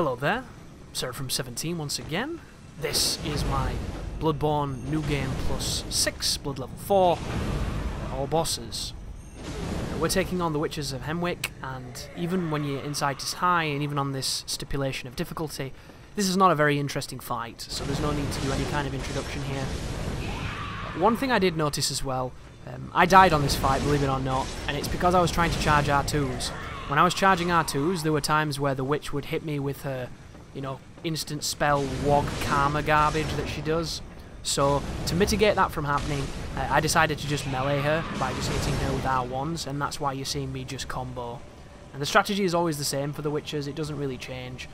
Hello there, Sir from 17 once again. This is my Bloodborne New Game Plus 6, Blood Level 4, all bosses. We're taking on the Witches of Hemwick, and even when your insight is high, and even on this stipulation of difficulty, this is not a very interesting fight, so there's no need to do any kind of introduction here. One thing I did notice as well, I died on this fight, believe it or not, and it's because I was trying to charge R2s. When I was charging R2s, there were times where the witch would hit me with her, instant spell wog karma garbage that she does. So, to mitigate that from happening, I decided to just melee her by just hitting her with R1s, and that's why you're seeing me just combo. And the strategy is always the same for the witches, it doesn't really change.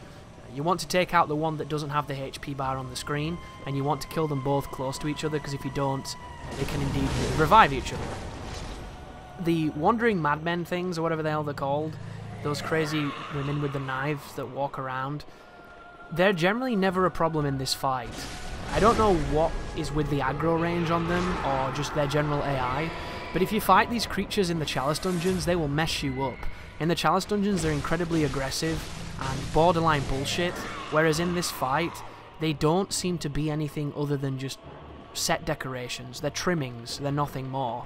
You want to take out the one that doesn't have the HP bar on the screen, and you want to kill them both close to each other, because if you don't, they can indeed revive each other. The wandering madmen things, or whatever the hell they're called, those crazy women with the knives that walk around, they're generally never a problem in this fight. I don't know what is with the aggro range on them, or just their general AI, but if you fight these creatures in the Chalice dungeons, they will mess you up. In the Chalice dungeons, they're incredibly aggressive and borderline bullshit, whereas in this fight, they don't seem to be anything other than just set decorations. They're trimmings, they're nothing more.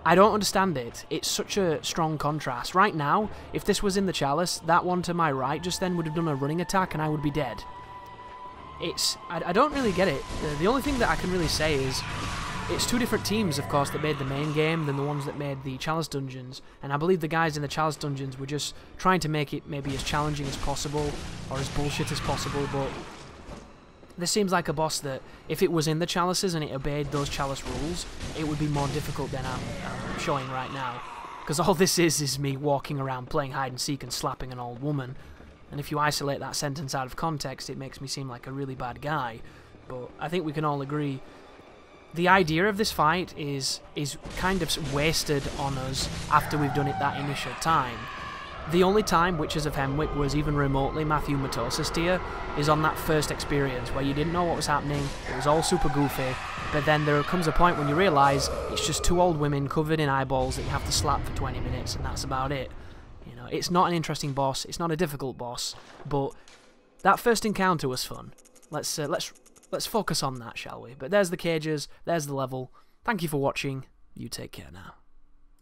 I don't understand it. It's such a strong contrast. Right now, if this was in the Chalice, that one to my right just then would have done a running attack and I would be dead. I don't really get it. The only thing that I can really say is, it's two different teams, of course, that made the main game than the ones that made the Chalice dungeons, and I believe the guys in the Chalice dungeons were just trying to make it maybe as challenging as possible, or as bullshit as possible, but this seems like a boss that, if it was in the Chalices and it obeyed those Chalice rules, it would be more difficult than I'm showing right now. Because all this is me walking around playing hide and seek and slapping an old woman, and if you isolate that sentence out of context, it makes me seem like a really bad guy, but I think we can all agree the idea of this fight is kind of wasted on us after we've done it that initial time. The only time Witches of Hemwick was even remotely Matthew Matosis tier is on that first experience where you didn't know what was happening, it was all super goofy, but then there comes a point when you realise it's just two old women covered in eyeballs that you have to slap for 20 minutes and that's about it. It's not an interesting boss, it's not a difficult boss, but that first encounter was fun. Let's focus on that, shall we? But there's the cages, there's the level. Thank you for watching, you take care now.